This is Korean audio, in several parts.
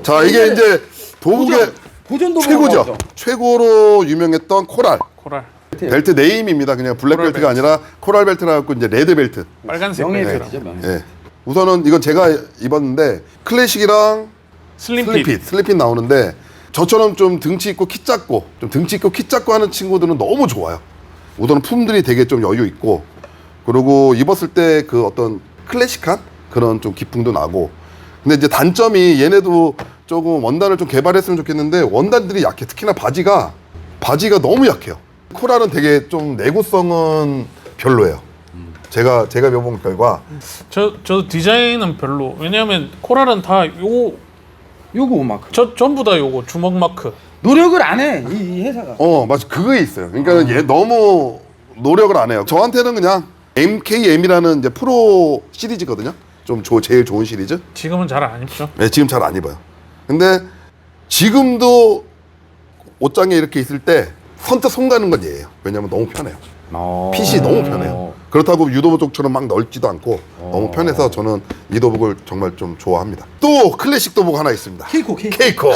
자, 이게 이제 도복의 고전 도복 최고죠. 최고로 유명했던 코랄. 코랄. 벨트 네임입니다. 그냥 블랙 코랄 벨트가 아니라 코랄 벨트라 갖고 이제 레드 벨트. 빨간색 명예 벨트라고. 벨트죠, 명예. 예. 우선은 이건 제가 입었는데 클래식이랑 슬림핏 나오는데 저처럼 좀 등치 있고 키 작고 좀 등치 있고 키 작고 하는 친구들은 너무 좋아요. 우선은 품들이 되게 좀 여유 있고 그리고 입었을 때 그 어떤 클래식한 그런 좀 기풍도 나고 근데 이제 단점이 얘네도 조금 원단을 좀 개발했으면 좋겠는데 원단들이 약해. 특히나 바지가 너무 약해요. 코랄은 되게 좀 내구성은 별로예요. 제가 입어본 결과 저도 디자인은 별로. 왜냐하면 코랄은 다 요거 마크. 전부 다 요거 주먹 마크. 노력을 안 해. 이 회사가. 맞아 그게 있어요. 그러니까 얘 너무 노력을 안 해요. 저한테는 그냥 MKM이라는 이제 프로 시리즈거든요. 좀 제일 좋은 시리즈. 지금은 잘 안 입죠. 네, 지금 잘 안 입어요. 근데 지금도 옷장에 이렇게 있을 때 선뜻 손 가는 건 얘예요. 왜냐면 너무 편해요. 핏이 너무 편해요. 그렇다고 유도복처럼 막 넓지도 않고 너무 편해서 저는 이 도복을 정말 좀 좋아합니다. 또 클래식 도복 하나 있습니다. 케이코.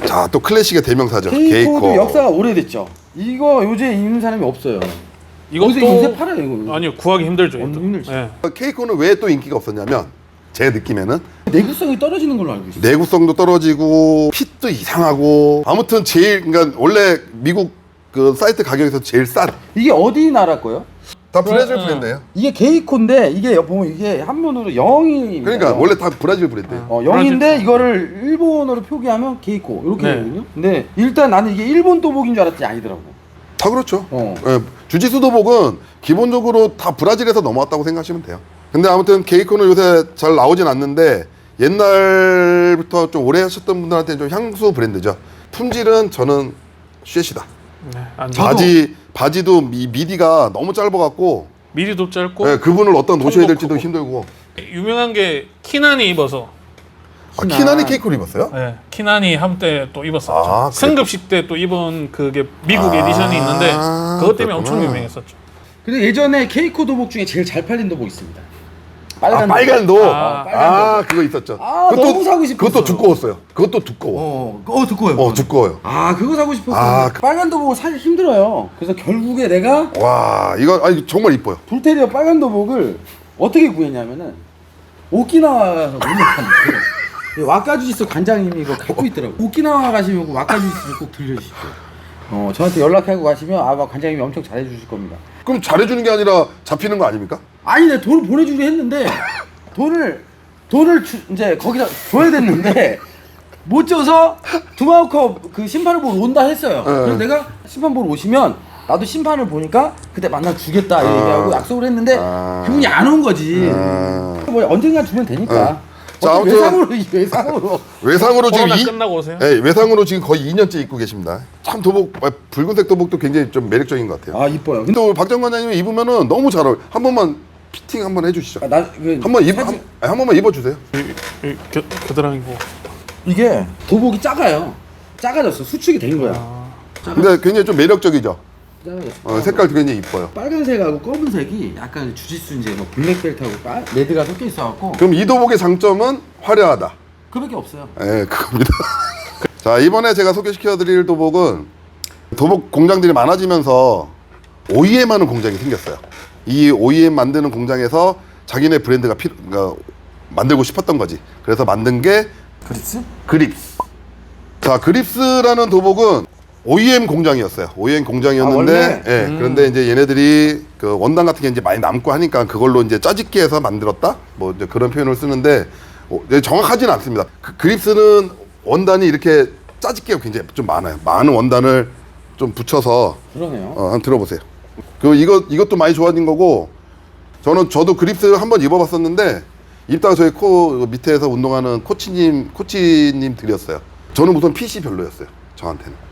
자, 또 클래식의 대명사죠. 케이코도 역사가 오래됐죠. 이거 요새 입는 사람이 없어요. 이것도 요새 팔아요 이거. 아니요, 구하기 힘들죠. 엄청 이것도. 힘들죠. 예. 케이코는 왜 또 인기가 없었냐면 제 느낌에는 내구성이 떨어지는 걸로 알고 있어요. 내구성도 떨어지고 핏도 이상하고 아무튼 그러니까 원래 미국 그 사이트 가격에서 제일 싼. 이게 어디 나라 거요? 다 브라질 브랜드예요. 이게 케이코인데 이게 보면 이게 한문으로 영이 그러니까 원래 다 브라질 브랜드예요. 영인데 브라질. 이거를 일본어로 표기하면 케이코 이렇게 네. 되거든요. 근데 일단 나는 이게 일본 도복인 줄 알았더니 아니더라고. 다 그렇죠. 어. 예, 주짓수 도복은 기본적으로 다 브라질에서 넘어왔다고 생각하시면 돼요. 근데 아무튼 케이코는 요새 잘 나오진 않는데 옛날부터 좀 오래 하셨던 분들한테는 좀 향수 브랜드죠. 품질은 저는 쉐시다. 네, 안 좋아. 바지도 미디가 너무 짧아갖고 미리도 짧고. 예, 그분을 어디다 놓으셔야 될지도 크고. 힘들고. 유명한 게 키난이 입어서. 키난이 케이코를 입었어요? 네, 키난이 한때 또 입었었죠. 아, 그래? 승급식 때 또 입은 그게 미국 에디션이 있는데 그것 때문에 엄청 그렇구나. 유명했었죠. 근데 예전에 케이코 도복 중에 제일 잘 팔린 도복 있습니다. 빨간도. 빨간 그거 있었죠. 너무 사고 싶었어. 그것도 두꺼웠어요. 그것도 두꺼워. 두꺼워요. 두꺼워요. 그거 사고 싶었어. 아, 빨간 도복을 사기 힘들어요. 그래서 결국에 내가 와, 이거 정말 이뻐요. 불테리어 빨간 도복을 어떻게 구했냐면은 오키나와에서 문역한 와카주지스 관장님이 이거 갖고 있더라고. 오키나와 가시면 그 와카주지스를 꼭 들려주십시오. 저한테 연락하고 가시면 관장님이 엄청 잘해주실 겁니다. 그럼 잘해주는 게 아니라 잡히는 거 아닙니까? 아니, 내가 돈을 보내주려 했는데 돈을 이제 거기다 줘야 됐는데 못 줘서 두마우컵 그 심판을 보러 온다 했어요. 그래서 내가 심판 보러 오시면 나도 심판을 보니까 그때 만나 주겠다 얘기하고 약속을 했는데 그분이 안 온 거지. 뭐 언젠가 주면 되니까. 자, 아무튼 외상으로 지금 코로나 끝나고 오세요. 외상으로 지금 거의 2년째 입고 계십니다. 참 도복 붉은색 도복도 굉장히 좀 매력적인 것 같아요. 이뻐요. 근데 오늘 박정 관장님이 입으면은 너무 잘 어울려. 한 번만 피팅 한번 해주시죠. 한 번만 입어주세요. 겨드랑이고. 이게 도복이 작아요. 작아졌어. 수축이 된 거야. 근데 굉장히 좀 매력적이죠. 작아졌어. 색깔도 굉장히 이뻐요. 빨간색하고 검은색이 약간 주짓수 이제 뭐 블랙벨트하고 레드가 섞여 있어갖고 그럼 이 도복의 장점은 화려하다. 그밖에 없어요. 그겁니다. 자, 이번에 제가 소개시켜드릴 도복은 도복 공장들이 많아지면서 OEM 하는 공장이 생겼어요. 이 OEM 만드는 공장에서 자기네 브랜드가 그러니까 만들고 싶었던 거지. 그래서 만든 게 그립스. 자, 그립스라는 도복은 OEM 공장이었어요. OEM 공장이었는데, 그런데 이제 얘네들이 그 원단 같은 게 이제 많이 남고 하니까 그걸로 이제 짜집기 해서 만들었다? 뭐 이제 그런 표현을 쓰는데, 정확하지는 않습니다. 그립스는 원단이 이렇게 짜집기가 굉장히 좀 많아요. 많은 원단을 좀 붙여서. 그러네요. 한번 들어보세요. 이것도 많이 좋아진 거고, 저도 그립스를 한번 입어봤었는데, 입다가 저희 밑에서 운동하는 코치님 드렸어요. 저는 우선 핏이 별로였어요. 저한테는.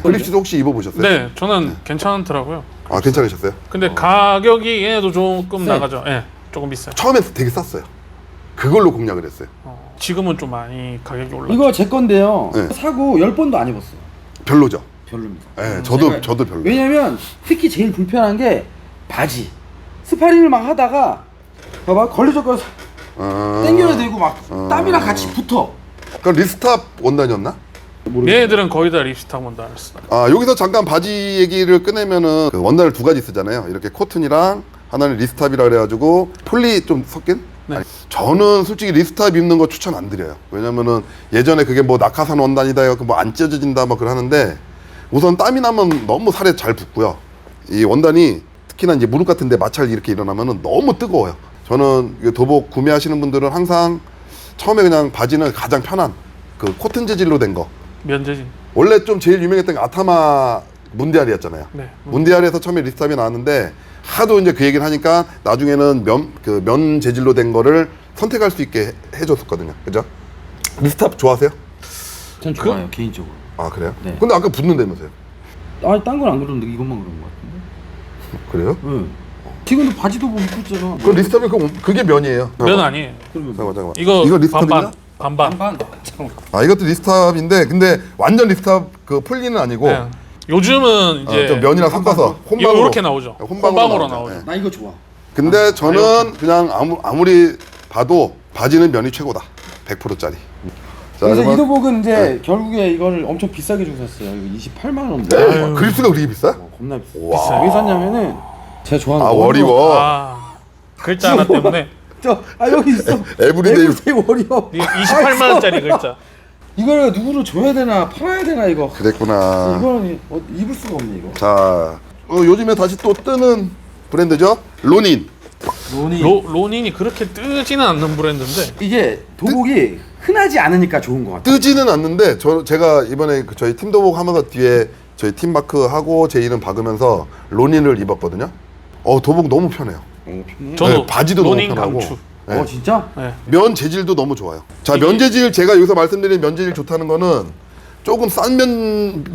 그립스도 혹시 입어보셨어요? 네, 저는 괜찮더라고요. 괜찮으셨어요? 근데 가격이 얘네도 조금 나가죠. 조금 비싸요. 처음에 되게 쌌어요. 그걸로 공략을 했어요. 지금은 좀 많이 가격이 올랐죠. 이거 제 건데요. 네. 사고 10번도 안 입었어요. 별로죠? 별로입니다. 저도 별로. 왜냐면 특히 제일 불편한 게 바지. 스파링을 막 하다가 봐봐 걸리적거려서 땡겨야 되고 막 땀이랑 같이 붙어. 그럼 리스탑 원단이었나? 얘네들은 거의 다 립스탑 원단이었어. 아 여기서 잠깐 바지 얘기를 꺼내면은 그 원단을 두 가지 쓰잖아요. 이렇게 코튼이랑 하나는 리스탑이라 그래가지고 폴리 좀 섞인? 네. 아니, 저는 솔직히 리스탑 입는 거 추천 안 드려요. 왜냐면은 예전에 그게 뭐 낙하산 원단이다 해갖고 뭐 안 찢어진다 막 그러는데 우선 땀이 나면 너무 살에 잘 붙고요. 이 원단이 특히나 이제 무릎 같은데 마찰이 이렇게 일어나면은 너무 뜨거워요. 저는 이 도복 구매하시는 분들은 항상 처음에 그냥 바지는 가장 편한 그 코튼 재질로 된 거. 면재진. 원래 좀 제일 유명했던 게 아타마 문디알이었잖아요. 네. 문디알에서 처음에 리스탑이 나왔는데 하도 이제 그 얘기를 하니까 나중에는 면 재질로 된 거를 선택할 수 있게 해줬었거든요. 그죠? 리스탑 좋아하세요? 전 좋아요 개인적으로. 아 그래요? 네. 근데 아까 붙는다면서요? 아니 딴 건 안 그러는데 이것만 그런 것 같은데. 그래요? 응. 지금도 바지도 뭐 입고 있잖아. 그 리스탑이 그게 면이에요. 면 아니에요. 그러면 잠깐만. 이거 리스탑이냐? 반반. 반반. 잠깐만. 아 이것도 리스탑인데 근데 완전 리스탑 그 폴리는 아니고 네. 요즘은 이제 좀 면이랑 섞어서 혼방으로 이렇게 나오죠. 혼방으로 나오죠. 네. 나 이거 좋아. 근데 저는 그냥 아무리 봐도 바지는 면이 최고다. 100%짜리. 자, 그래서 그러면- 이도복은 이제 결국에 이거를 엄청 비싸게 주고 샀어요. 이거 28만 원. 네. 그립스가 그렇게 비싸? 겁나 비싸. 와. 왜 샀냐면은 제가 좋아하는 아 워리어. 워리워. 아 글자 하나 때문에 여기 있어. 에브리데이. 워리어. 이게 28만 원짜리 글자. 이걸 누구로 줘야 되나 팔아야 되나 이거. 그랬구나. 이거는 입을 수가 없네 이거. 자, 요즘에 다시 또 뜨는 브랜드죠? 로닌. 로니. 로닌이 그렇게 뜨지는 않는 브랜드인데 이게 도복이 흔하지 않으니까 좋은 것 같아. 뜨지는 않는데 제가 이번에 저희 팀도복 하면서 뒤에 저희 팀 마크 하고 제 이름 박으면서 로닌을 입었거든요. 도복 너무 편해요. 편해. 저도 네, 바지도 너무 로닌 편하고. 강추. 네. 진짜? 네. 면 재질도 너무 좋아요. 자, 면 재질 제가 여기서 말씀드린 면 재질 좋다는 거는 조금 싼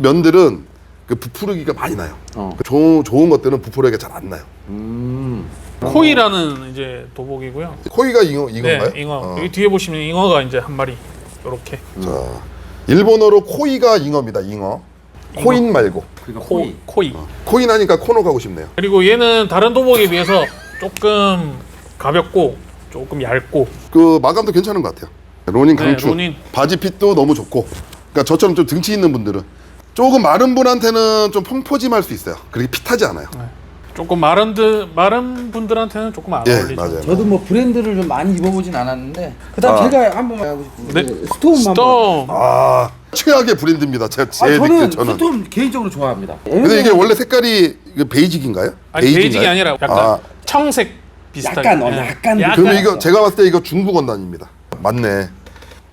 면들은 그 부풀기가 많이 나요. 좋은 것들은 부풀기가 잘 안 나요. 코이라는 이제 도복이고요. 코이가 이건가요? 네, 잉어. 여기 뒤에 보시면 잉어가 이제 한 마리 이렇게 자, 일본어로 코이가 잉어입니다. 잉어. 코인 말고. 그러니까 코이. 코인 하니까 코노 가고 싶네요. 그리고 얘는 다른 도복에 비해서 조금 가볍고 조금 얇고 그 마감도 괜찮은 것 같아요. 로닌 네, 강추. 로닌. 바지 핏도 너무 좋고. 그러니까 저처럼 좀 등치 있는 분들은 조금 마른 분한테는 좀 펑퍼짐할 수 있어요. 그렇게 핏하지 않아요. 조금 마른 분들한테는 조금 안 예, 어울리죠. 맞아요. 저도 뭐 브랜드를 좀 많이 입어보진 않았는데 그다음 아. 제가 한번 하고 싶은 네. 게 스톰 한번. 스톰. 최악의 브랜드입니다. 제 저는 느낌 저는. 스톰 개인적으로 좋아합니다. 근데 이게 원래 색깔이 이게 베이직인가요? 아니 베이직이 아니라 약간 아. 청색 비슷하게. 약간, 예. 약간 그러면 이거 제가 봤을 때 이거 중국 원단입니다. 맞네.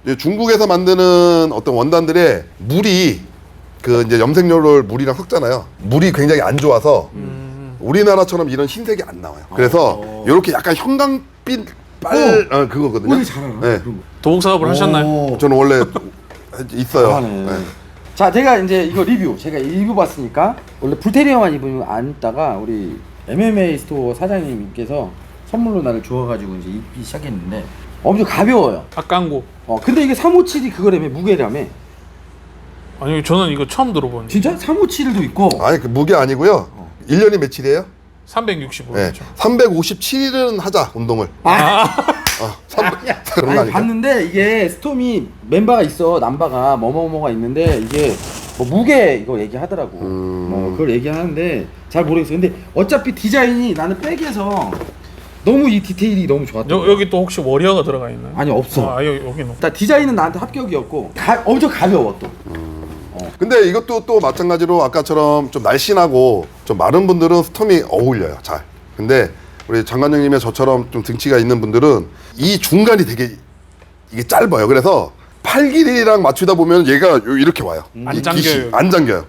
이제 중국에서 만드는 어떤 원단들의 물이 그 이제 염색료를 물이랑 섞잖아요. 물이 굉장히 안 좋아서 우리나라처럼 이런 흰색이 안 나와요. 그래서 이렇게 약간 형광빛 그거거든요. 오늘 잘 알아. 네. 그런 거. 도복 사업을 하셨나요? 오. 저는 원래 있어요. 하네. 네. 자, 제가 이제 이거 제가 리뷰 봤으니까 원래 불테리어만 입으면 안 입다가 우리 MMA 스토어 사장님께서 선물로 나를 주워가지고 이제 입기 시작했는데 엄청 가벼워요. 악광고. 근데 이게 357이 그거라며 무게라며. 아니 저는 이거 처음 들어보는. 진짜 357도 있고. 아니 그 무게 아니고요. 1년이 며칠이에요? 365죠. 네. 357일은 하자 운동을. 그런 거 아니 아니죠? 봤는데 이게 스톰이 멤버가 있어 남바가 뭐뭐뭐가 있는데 이게 뭐 무게 이거 얘기하더라고. 뭐 그걸 얘기하는데 잘 모르겠어. 근데 어차피 디자인이 나는 백에서 너무 이 디테일이 너무 좋았던. 여기 또 혹시 워리어가 들어가 있나요? 아니 없어. 여기는. 일단 디자인은 나한테 합격이었고 엄청 가벼워 또. 근데 이것도 또 마찬가지로 아까처럼 좀 날씬하고 좀 마른 분들은 스톰이 어울려요 잘. 근데 우리 장관장님의 저처럼 좀 등치가 있는 분들은 이 중간이 되게 이게 짧아요. 그래서 팔 길이랑 맞추다 보면 얘가 이렇게 와요. 안 이 잠겨요. 깃이 안 잠겨요.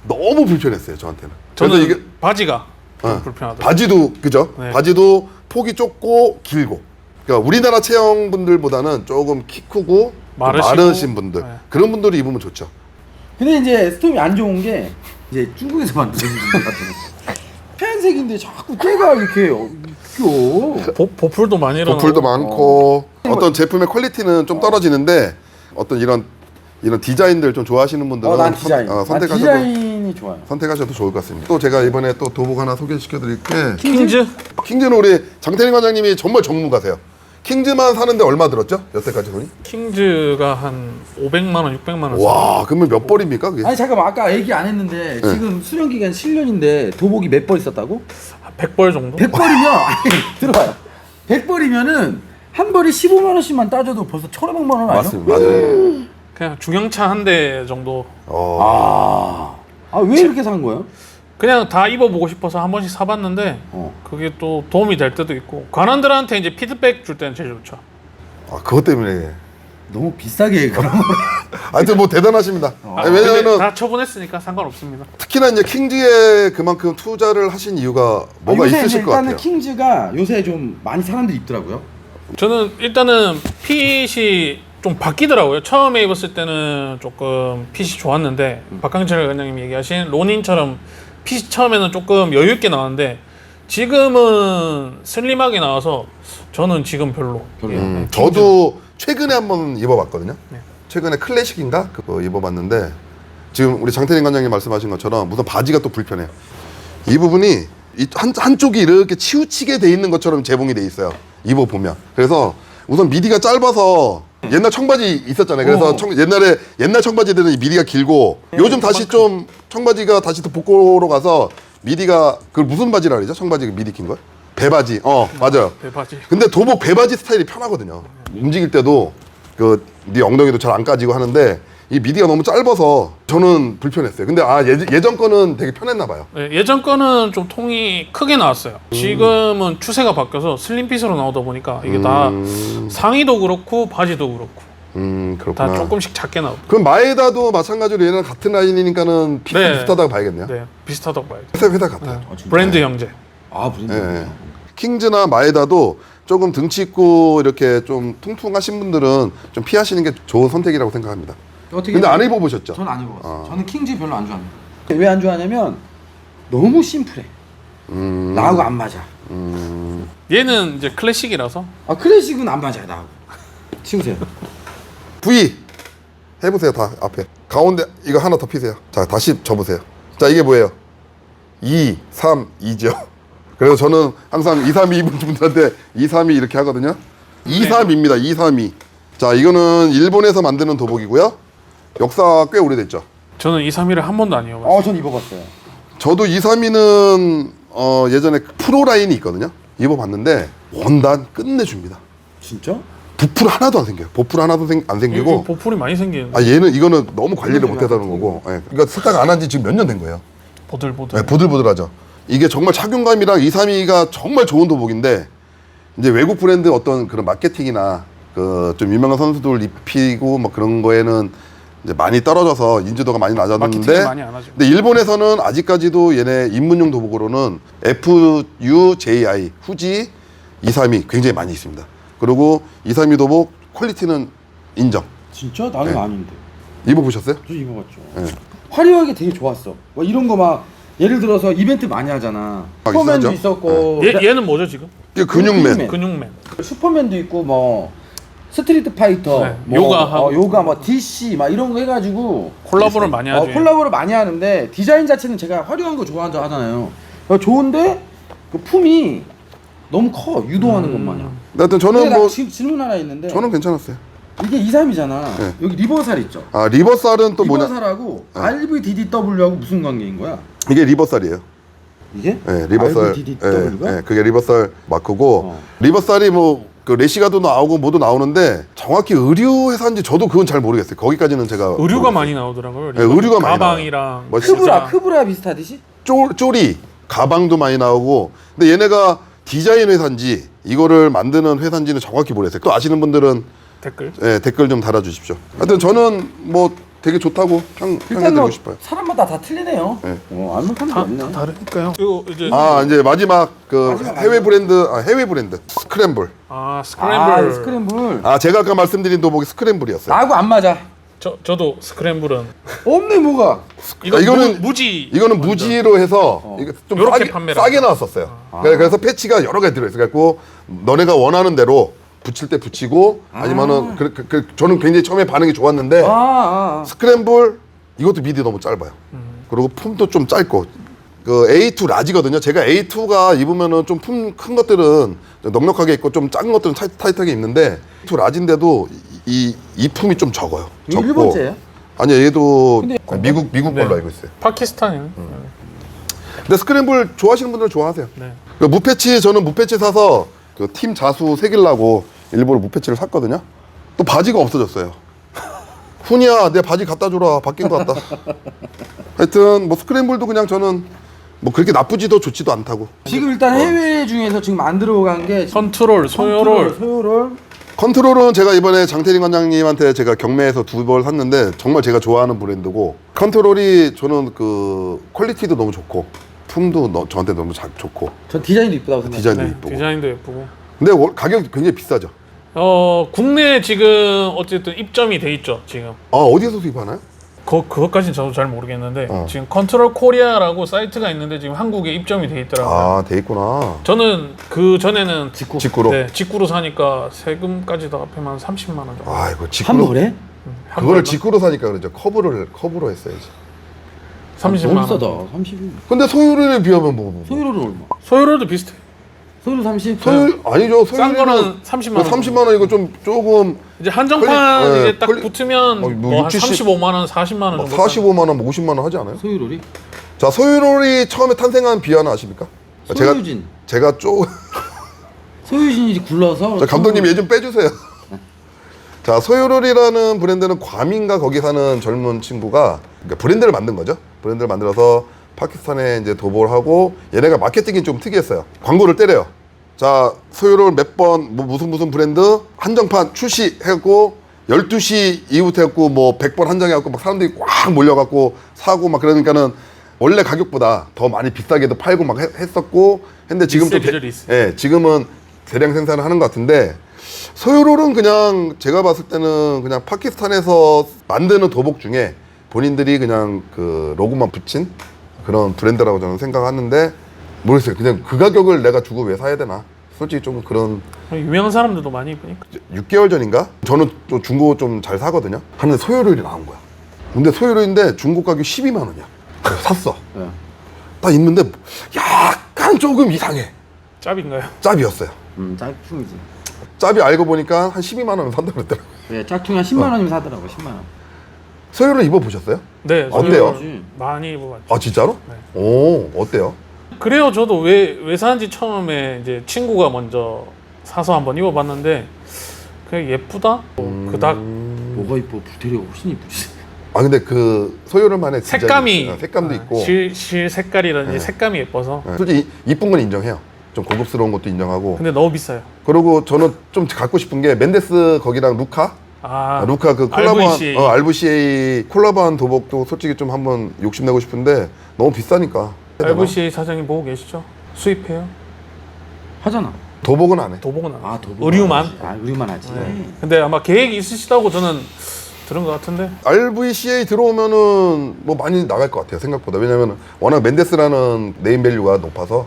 너무 불편했어요 저한테는. 저는 그래서 이게 바지가 좀 어, 불편하다. 바지도 그죠? 네. 바지도 폭이 좁고 길고. 그러니까 우리나라 체형 분들보다는 조금 키 크고 마르시고. 마르신 분들 네. 그런 분들이 입으면 좋죠. 근데 이제 스톰이 안 좋은 게 이제 중국에서 만든 것 같은. 하얀색인데 자꾸 때가 이렇게 웃겨. 보풀도 많이 일어나고. 보풀도 많고 어떤 제품의 퀄리티는 좀 떨어지는데 어떤 이런 디자인들 좀 좋아하시는 분들은 난 디자인. 선택하셔도 디자인이 좋아요. 선택하셔도 좋을 것 같습니다. 또 제가 이번에 또 도복 하나 소개시켜 드릴 게 킹즈? 킹즈는 우리 장태린 관장님이 정말 전문가세요. 킹즈만 사는데 얼마 들었죠? 여태까지 돈이? 킹즈가 한 500만 원, 600만 원. 와, 그러면 몇 벌입니까 그게? 아니 잠깐만 아까 얘기 안 했는데 지금 수령 기간 7년인데 도복이 몇 벌 있었다고? 100벌 정도? 100벌이면 아니 들어봐요. 100벌이면은 한 벌이 15만 원씩만 따져도 벌써 1,500만 원 아니야? 맞습니다. 맞아요. 그냥 중형차 한 대 정도. 왜 이렇게 산 거예요? 그냥 다 입어보고 싶어서 한 번씩 사봤는데 그게 또 도움이 될 때도 있고 관원들한테 이제 피드백 줄 때는 제일 좋죠. 아, 그것 때문에. 너무 비싸게 그런 거. 하여튼 뭐 대단하시니다. 아니, 근데 왜냐면은 다 처분했으니까 상관없습니다. 특히나 이제 킹즈에 그만큼 투자를 하신 이유가 뭐가 요새 있으실 것 일단은 같아요. 킹즈가 요새 좀 많이 사람들이 입더라고요. 저는 일단은 핏이 좀 바뀌더라고요. 처음에 입었을 때는 조금 핏이 좋았는데 박강철 관장님이 얘기하신 로닌처럼 핏이 처음에는 조금 여유 있게 나왔는데 지금은 슬림하게 나와서 저는 지금 별로. 저도 최근에 한번 입어봤거든요. 네. 최근에 클래식인가 그거 입어봤는데 지금 우리 장태린 관장님 말씀하신 것처럼 우선 바지가 또 불편해요. 이 부분이 한쪽이 이렇게 치우치게 돼 있는 것처럼 재봉이 돼 있어요. 입어보면. 그래서 우선 미디가 짧아서 옛날 청바지 있었잖아요. 그래서 옛날에 옛날 청바지들은 이 미디가 길고 요즘 다시 좀 청바지가 다시 또 복고로 가서 미디가 그 무슨 바지라 그러죠? 청바지 미디 긴 걸? 배바지. 맞아요. 배바지. 근데 도복 배바지 스타일이 편하거든요. 움직일 때도 네 엉덩이도 잘 안 까지고 하는데 이 미디가 너무 짧아서 저는 불편했어요. 근데 예전 거는 되게 편했나 봐요. 네, 예전 거는 좀 통이 크게 나왔어요. 지금은 추세가 바뀌어서 슬림핏으로 나오다 보니까 이게 다 상의도 그렇고 바지도 그렇고 그렇구나. 다 조금씩 작게 나오고. 그럼 마에다도 마찬가지로 얘는 같은 라인이니까는 핏이 네. 비슷하다고 봐야겠네요. 네, 비슷하다고 봐야죠. 회사 같아요. 브랜드 형제. 브랜드. 예. 킹즈나 마에다도 조금 등치 있고 이렇게 좀 퉁퉁하신 분들은 좀 피하시는 게 좋은 선택이라고 생각합니다. 근데 안 입어보셨죠? 저는 안 입어봤어요. 저는 킹즈 별로 안 좋아합니다. 왜 안 좋아하냐면 너무 심플해. 나하고 안 맞아. 얘는 이제 클래식이라서 클래식은 안 맞아요 나하고. 치우세요. V 해보세요. 다 앞에 가운데 이거 하나 더 피세요. 자, 다시 접으세요. 자, 이게 뭐예요? 2, 3, 2죠. 그래서 저는 항상 2, 3, 2 입은 분들한테 2, 3, 2 이렇게 하거든요. 2, 3입니다. 2, 3, 2. 자, 이거는 일본에서 만드는 도복이고요. 역사 꽤 오래됐죠. 저는 2, 3일을 한 번도 안 입어봤어요. 전 입어봤어요. 저도 2, 3위는 예전에 프로 라인이 있거든요. 입어봤는데 원단 끝내줍니다. 진짜? 부풀 하나도 안 생겨요. 보풀 하나도 안 이거 생기고. 보풀이 많이 생기는. 이거는 너무 관리를 못해서는 거고. 예. 그러니까 쓰다가 안 한 지 지금 몇 년 된 거예요. 보들보들. 네, 보들보들하죠. 이게 정말 착용감이랑 2, 3위가 정말 좋은 도복인데 이제 외국 브랜드 어떤 그런 마케팅이나 그 좀 유명한 선수들 입히고 뭐 그런 거에는 이제 많이 떨어져서 인지도가 많이 낮았는데 마케팅을 많이 안 하죠. 근데 일본에서는 아직까지도 얘네 입문용 도복으로는 FUJI 후지 2, 3위 굉장히 많이 있습니다. 그리고 2, 3위 도복 퀄리티는 인정. 진짜? 나는 네. 아닌데. 입어보셨어요? 저 입어봤죠. 네. 화려하게 되게 좋았어. 뭐 이런 거 막 예를 들어서 이벤트 많이 하잖아. 슈퍼맨도 있었죠. 있었고. 얘는 뭐죠 지금? 이게 근육맨. 근육맨. 슈퍼맨도 있고 뭐 스트리트 파이터, 네, 뭐, 요가하고. 요가 뭐 DC 막 이런 거 해가지고 콜라보를 많이 하죠. 콜라보를 많이 하는데 디자인 자체는 제가 화려한 거 좋아한다 하잖아요. 좋은데 그 품이 너무 커 유도하는 것 마냥. 하여튼 근데 저는 나 뭐 지금 질문 하나 있는데 저는 괜찮았어요. 이게 2, 3이잖아. 네. 여기 리버살 있죠. 리버살은 또 뭐냐? 리버살하고 RVDDW하고 무슨 관계인 거야? 이게 리버살이에요. 이게? 네, 리버살. RVDDW가? 네, 그게 리버살 마크고 어. 리버살이 뭐 그 레시가도 나오고 모두 나오는데 정확히 의류 회사인지 저도 그건 잘 모르겠어요. 거기까지는 제가 의류가 모르겠어요. 많이 나오더라고요. 네, 의류가 많이 가방이랑 뭐 크브라 비슷하듯이? 쪼리 가방도 많이 나오고 근데 얘네가 디자인 회사인지 이거를 만드는 회사인지는 정확히 모르겠어요. 또 아시는 분들은 댓글. 댓글 좀 달아주십시오. 하여튼 저는 뭐 되게 좋다고 일단 평해드리고 뭐 싶어요. 사람마다 다 틀리네요. 네. 안목하는 게 없네. 다르니까요. 이거 이제 이제 마지막 그 마지막 해외 브랜드 스크램블. 스크램블. 스크램블. 제가 아까 말씀드린 도복이 스크램블이었어요. 나하고 안 맞아. 저도 스크램블은 없네 뭐가. 이거는 무지. 이거는 무지로 해서 이거 좀 요렇게 판매를 싸게 나왔었어요. 그래서 패치가 여러 가지 들어있어요. 그래갖고 너네가 원하는 대로 붙일 때 붙이고 아니면은 저는 굉장히 처음에 반응이 좋았는데 스크램블 이것도 미디 너무 짧아요. 그리고 품도 좀 짧고 그 A2 라지거든요. 제가 A2가 입으면은 좀 큰 것들은 넉넉하게 입고 좀 작은 것들은 타이트하게 입는데 A2 라지인데도 이 품이 좀 적어요. 이거 일본제예요? 아니요, 얘도 근데- 미국 걸로 네. 알고 있어요. 파키스탄이네. 근데 스크램블 좋아하시는 분들은 좋아하세요. 네. 그 무패치 저는 무패치 사서 그 팀 자수 새기려고 일부러 무패치를 샀거든요. 또 바지가 없어졌어요. 훈이야 내 바지 갖다 줘라 바뀐 것 같다. 하여튼 뭐 스크램블도 그냥 저는 뭐 그렇게 나쁘지도 좋지도 않다고. 지금 일단 해외 중에서 지금 안 들어간 게 컨트롤, 소요롤. 소요롤. 컨트롤은 제가 이번에 장태린 관장님한테 제가 경매에서 2벌 샀는데 정말 제가 좋아하는 브랜드고 컨트롤이 저는 그 퀄리티도 너무 좋고 품도 저한테 너무 좋고 전 디자인도 이쁘다고 생각해요. 디자인도 네, 이쁘고. 디자인도 예쁘고. 근데 가격이 굉장히 비싸죠. 국내 지금 어쨌든 입점이 돼 있죠 지금. 아 어디서 수입하나요? 그것까지는 저도 잘 모르겠는데 어. 지금 컨트롤 코리아라고 사이트가 있는데 지금 한국에 입점이 돼 있더라고요. 아 돼 있구나. 저는 그 전에는 직구로. 네, 직구로 사니까 세금까지 다 합하면 30만 원 정도. 아 이거 한 직구로. 벌에? 한 그거를 벌만? 직구로 사니까 그러죠. 커브로 했어야지. 30만 너무 원. 싸다. 30. 근데 소유료에 비하면 뭐. 소요롤은 얼마? 소요로도 비슷해. 소요롤 30? 소유 아니죠. 싼 거는 30만 원. 30만 원 이거 좀 조금 이제 한정판 퀄리- 이제 네, 딱 퀄리- 붙으면 뭐 뭐 한 60, 35만 원, 40만 원 정도. 45만 원, 50만 원 하지 않아요? 소요롤이? 자 소유롤이 처음에 탄생한 비화는 아십니까? 소유진. 제가 소유진이 굴러서. 자, 감독님 얘 좀 빼주세요. 자 소유롤이라는 브랜드는 괌인가 거기 사는 젊은 친구가 그러니까 브랜드를 만든 거죠. 브랜드를 만들어서 파키스탄에 이제 도보를 하고 얘네가 마케팅이 좀 특이했어요. 광고를 때려요. 자 소유롤 몇 번 뭐 무슨 브랜드 한정판 출시했고 12시 이후부터 했고 뭐 100번 한정해갖고 막 사람들이 꽉 몰려갖고 사고 막 그러니까는 원래 가격보다 더 많이 비싸게도 팔고 막 했었고 했는데 지금 또 리셀이죠, 리셀. 예, 지금은 대량 생산을 하는 것 같은데 소유롤은 그냥 제가 봤을 때는 그냥 파키스탄에서 만드는 도복 중에 본인들이 그냥 그 로고만 붙인 그런 브랜드라고 저는 생각하는데 모르겠어요. 그냥 그 가격을 내가 주고 왜 사야 되나? 솔직히 좀 그런 유명한 사람들도 많이 입으니까. 6개월 전인가? 저는 또 중고 좀 잘 사거든요. 하는데 소유롤이 나온 거야. 근데 소유롤인데 중고 가격 12만 원이야. 그래서 샀어. 네. 딱 있는데 약간 조금 이상해. 짭인가요? 짭이었어요. 짝퉁이지. 짭이 알고 보니까 한 12만 원을 산다고 그랬더라고요. 예, 짝퉁이 한 10만 원이면 사더라고. 10만 원. 소유롤 입어보셨어요? 네. 어때요? 소요롤 많이 입어봤죠. 아 진짜로? 네. 오 어때요? 그래요. 저도 왜 사는지 처음에 이제 친구가 먼저 사서 한번 입어봤는데 그냥 예쁘다. 그닥 뭐가 이뻐? 부테리가 훨씬 이쁘지. 아 근데 그 소유롤만의 색감이 색감도 있고 실 색깔이라든지 네. 색감이 예뻐서. 네. 솔직히 이쁜 건 인정해요. 좀 고급스러운 것도 인정하고. 근데 너무 비싸요. 그리고 저는 좀 갖고 싶은 게 맨데스 거기랑 루카 루카 그 콜라보한 RVCA. RVCA 콜라보한 도복도 솔직히 좀 한번 욕심내고 싶은데 너무 비싸니까. RVCA 사장님 보고 계시죠? 수입해요. 하잖아. 도복은 안 해. 도복은 안 해요. 아, 도복. 의류만. 하지. 아, 의류만 하지. 근데 아마 계획이 있으시다고 저는 들은 것 같은데. RVCA 들어오면은 뭐 많이 나갈 것 같아요 생각보다. 왜냐면 워낙 맨데스라는 네임밸류가 높아서.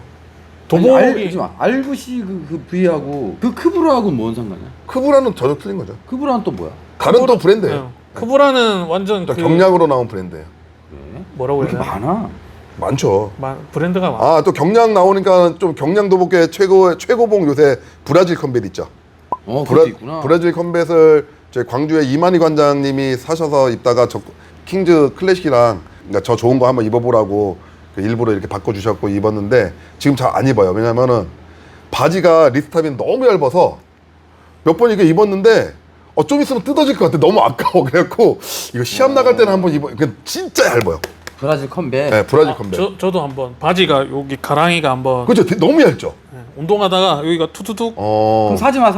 도복이 알지 마. RVC 그 V하고 그 크브라하고는 뭔 상관이야? 크브라는 전혀 틀린 거죠. 크브라는 또 뭐야? 다른 또 브랜드예요. 네. 크브라는 완전 그 경량으로 나온 브랜드예요. 그래? 뭐라고 해야 이렇게 되나? 많아. 많죠. 브랜드가 많아. 아 또 경량 나오니까 좀 경량 도복의 최고봉 요새 브라질 컴뱃 있죠. 그것도 있구나. 브라질 컴뱃을 저희 광주의 이만희 관장님이 사셔서 입다가 저 킹즈 클래식이랑 그러니까 저 좋은 거 한번 입어보라고 그 일부러 이렇게 바꿔주셨고 입었는데 지금 잘 안 입어요. 왜냐면은 바지가 리스탑이 너무 얇아서 몇 번 이게 입었는데 좀 있으면 뜯어질 것 같아. 너무 아까워. 그래갖고 이거 시합 나갈 때는 한번 입어. 그 진짜 얇아요. 브라질 컴백. 네, 브라질 컴뱃. 저도 한번 바지가 여기 가랑이가 한번 그렇죠. 너무 얇죠. 네, 운동하다가 여기가 투투툭 그럼 사지 마.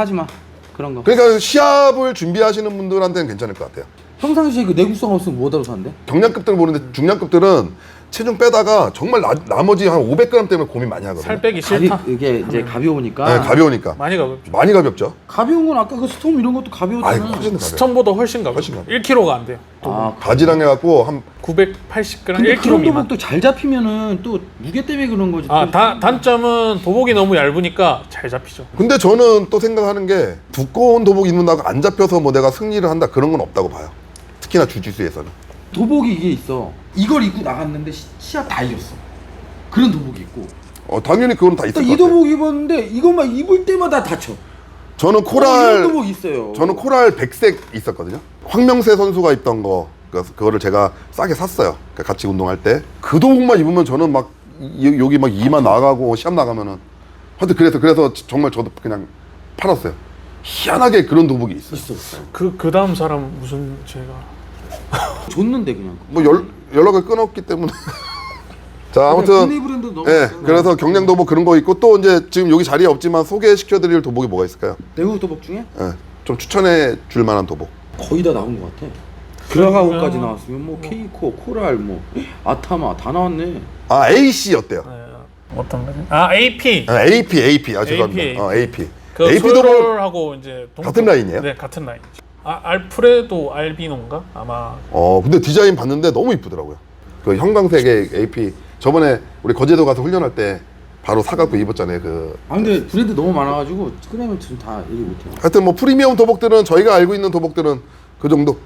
그런 거. 그러니까 시합을 준비하시는 분들한테는 괜찮을 것 같아요. 평상시에 그 내구성 없으면 뭐하러 산대? 경량급들 보는데 중량급들은 체중 빼다가 정말 나머지 한 500g 때문에 고민 많이 하거든요. 살 빼기 싫다. 이게 이제 가벼우니까. 네, 가벼우니까. 많이 가볍죠. 많이 가볍죠. 가벼운 건 아까 그 스톰 이런 것도 가벼웠잖아. 아이고, 훨씬 더 가벼워. 스톤보다 훨씬 가볍죠. 훨씬 가벼워. 1kg가 안 돼요. 아, 바지랑 해갖고 한 980g, 근데 1kg 그런 미만. 도복도 잘 잡히면은 또 무게 때문에 그런 거지. 또. 단점은 도복이 너무 얇으니까 잘 잡히죠. 근데 저는 또 생각하는 게 두꺼운 도복 입는다고 안 잡혀서 뭐 내가 승리를 한다 그런 건 없다고 봐요. 특히나 주짓수에서는. 도복이 이게 있어. 이걸 입고 나갔는데 시합 다 이겼어. 그런 도복이 있고 당연히 그건 다 있을 또 것 이 같아요. 도복 입었는데 이것만 입을 때마다 다쳐. 저는 이런 코랄 도복 있어요. 저는 코랄 백색 있었거든요. 황명세 선수가 입던 거 그거를 제가 싸게 샀어요. 그러니까 같이 운동할 때 그 도복만 입으면 저는 막 여기 막 이만 나가고 시합 나가면은 하여튼 그래서 정말 저도 그냥 팔았어요. 희한하게 그런 도복이 있어요. 있어. 그 다음 사람 무슨 제가 줬는데 그냥. 뭐 연락을 끊었기 때문에. 자 아무튼 국내 브랜드 너무 예 있잖아. 그래서 경량 도복 그런 거 있고 또 이제 지금 여기 자리에 없지만 소개시켜드릴 도복이 뭐가 있을까요? 내국 도복 중에 예, 좀 추천해 줄 만한 도복. 거의 다 나온 것 같아. 그라가오까지 나왔으면 뭐 케이코, 코랄, 뭐 아타마 다 나왔네. 아 AC 어때요? 어떤 거지? 아 AP AP 아 죄송합니다. AP 그 AP 도복 소열하고 이제 같은 라인이에요? 네 같은 라인. 알프레도 알비노인가 아마. 근데 디자인 봤는데 너무 이쁘더라고요. 그 형광색의 AP 저번에 우리 거제도 가서 훈련할 때 바로 사갖고 입었잖아요. 근데 브랜드 너무 많아가지고 꺼내면 지금 다 얘기 못해요. 하여튼 뭐 프리미엄 도복들은 저희가 알고 있는 도복들은 그 정도.